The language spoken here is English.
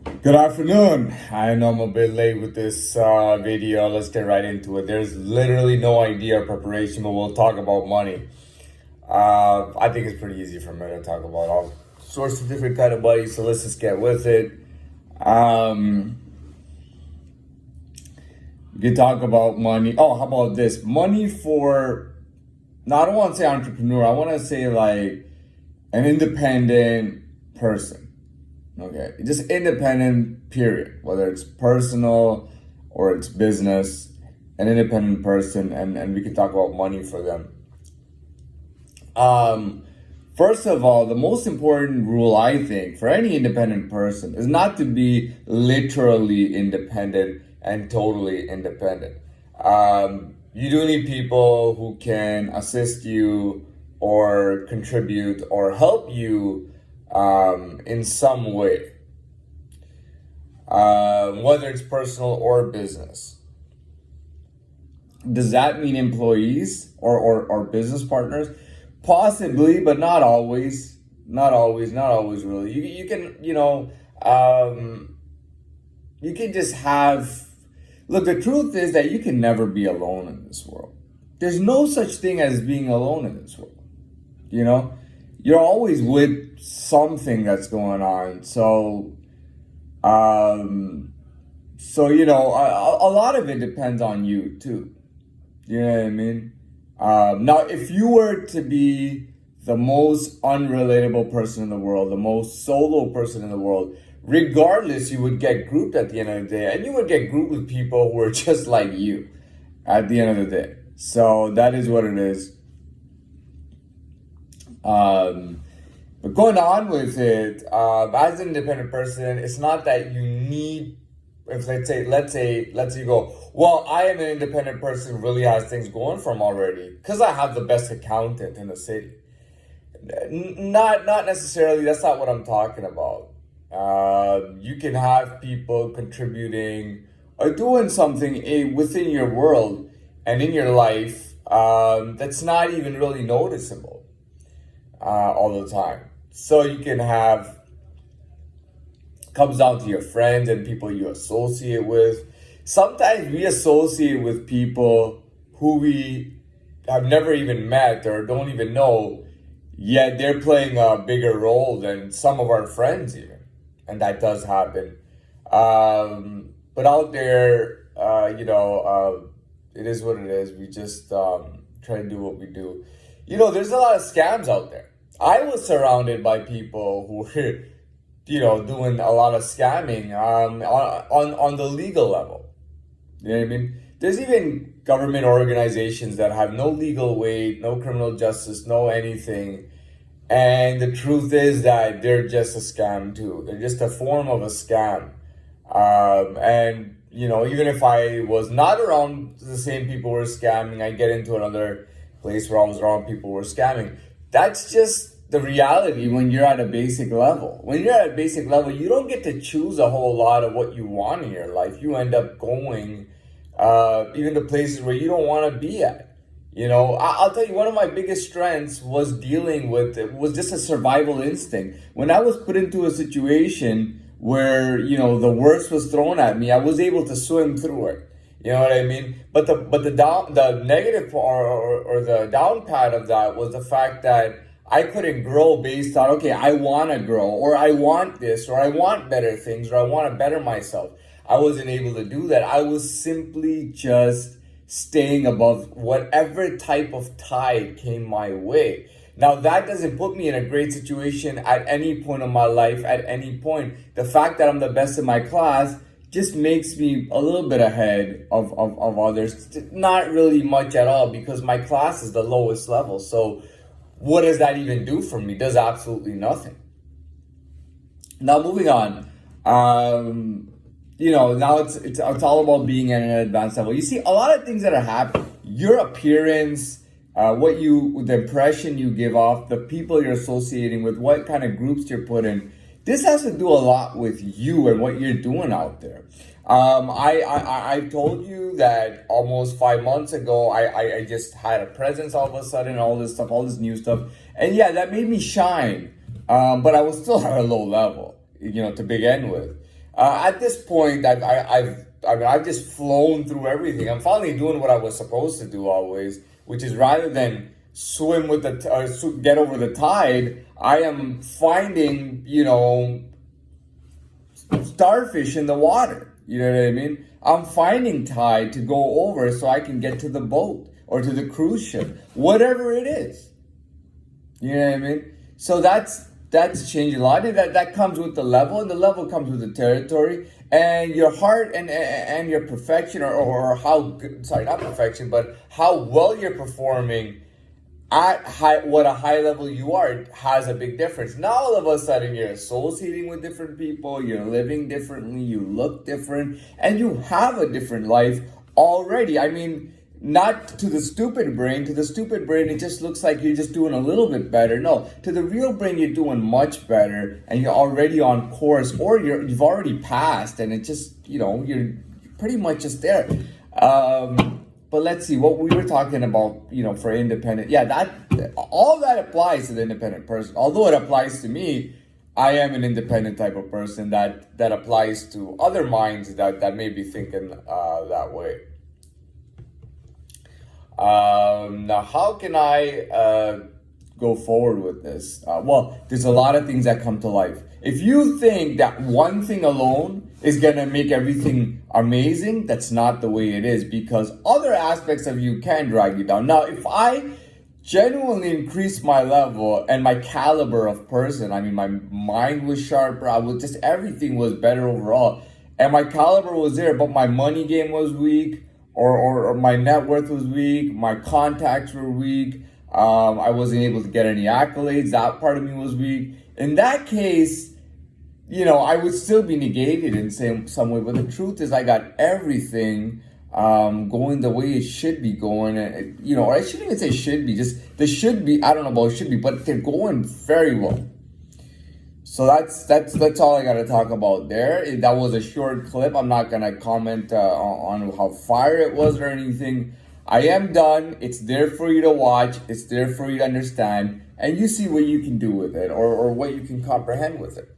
Good afternoon. I know I'm a bit late with this video. Let's get right into it. There's literally no idea of preparation, but we'll talk about money. I think it's pretty easy for me to talk about all sorts of different kind of money, so let's just get with it. Um, you can talk about money. Oh, how about this? Money for, no, I don't want to say entrepreneur. I want to say like an independent person. Okay, just independent, period. Whether it's personal or it's business, an independent person, and we can talk about money for them. Um, First of all, the most important rule I think for any independent person is not to be literally independent and totally independent. You do need people who can assist you or contribute or help you in some way, whether it's personal or business. Does that mean employees or business partners? Possibly, but not always. Not always really. You can, you can just have, look, the truth is that you can never be alone in this world. There's no such thing as being alone in this world. You know, you're always with something that's going on. Um, a lot of it depends on you too. You know what I mean? Now, if you were to be the most unrelatable person in the world, the most solo person in the world, regardless, you would get grouped at the end of the day, and you would get grouped with people who are just like you at the end of the day. So that is what it is. But going on with it, as an independent person, it's not that you need. If let's say you go, well, I am an independent person who really has things going for him already because I have the best accountant in the city. Not necessarily. That's not what I'm talking about. You can have people contributing or doing something within your world and in your life that's not even really noticeable all the time. So you can have, comes down to your friends and people you associate with. Sometimes we associate with people who we have never even met or don't even know, yet they're playing a bigger role than some of our friends even. And that does happen. But out there, it is what it is. We just try to do what we do. There's a lot of scams out there. I was surrounded by people who were, doing a lot of scamming on the legal level. You know what I mean? There's even government organizations that have no legal weight, no criminal justice, no anything. And the truth is that they're just a scam too. They're just a form of a scam. Even if I was not around the same people who were scamming, I get into another place where I was around people who were scamming. That's just the reality when you're at a basic level. When you're at a basic level, you don't get to choose a whole lot of what you want in your life. You end up going even to places where you don't want to be at. I'll tell you, one of my biggest strengths was was just a survival instinct. When I was put into a situation where, the worst was thrown at me, I was able to swim through it. You know what I mean? But the negative or the down part of that was the fact that I couldn't grow based on, okay, I want to grow, or I want this, or I want better things, or I want to better myself. I wasn't able to do that. I was simply just staying above whatever type of tide came my way. Now, that doesn't put me in a great situation at any point in my life, at any point. The fact that I'm the best in my class just makes me a little bit ahead of others. Not really much at all, because my class is the lowest level. So what does that even do for me? Does absolutely nothing. Now, moving on. Now it's all about being at an advanced level. You see, a lot of things that are happening, your appearance, the impression you give off, the people you're associating with, what kind of groups you're put in. This has to do a lot with you and what you're doing out there. I told you that almost 5 months ago, I just had a presence all of a sudden, all this stuff, all this new stuff. And yeah, that made me shine. But I was still at a low level, to begin with. At this point, I've just flown through everything. I'm finally doing what I was supposed to do always, which is rather than swim with get over the tide, I am finding, starfish in the water. You know what I mean? I'm finding tide to go over so I can get to the boat or to the cruise ship, whatever it is. You know what I mean? So that's changed a lot. And that comes with the level, and the level comes with the territory, and your heart and your perfection, or how good, sorry, not perfection, but how well you're performing at what a high level you are has a big difference. Now all of a sudden you're associating with different people, you're living differently, you look different, and you have a different life already. I mean, not to the stupid brain. To the stupid brain, it just looks like you're just doing a little bit better. No, to the real brain, you're doing much better, and you're already on course, or you've already passed, and it just, you're pretty much just there. But let's see what we were talking about, for independent. Yeah, all that applies to the independent person. Although it applies to me, I am an independent type of person that applies to other minds that may be thinking that way. Now, how can I go forward with this? Well, there's a lot of things that come to life. If you think that one thing alone is going to make everything amazing, that's not the way it is, because other aspects of you can drag you down. Now, if I genuinely increased my level and my caliber of person, I mean, my mind was sharper, everything was better overall, and my caliber was there, but my money game was weak, or my net worth was weak, my contacts were weak, I wasn't able to get any accolades, that part of me was weak. In that case, I would still be negated in some way, but the truth is I got everything going the way it should be going, or I shouldn't even say should be, just they should be, I don't know about should be, but they're going very well. So that's all I got to talk about there. That was a short clip. I'm not going to comment on how fire it was or anything. I am done. It's there for you to watch. It's there for you to understand. And you see what you can do with it, or what you can comprehend with it.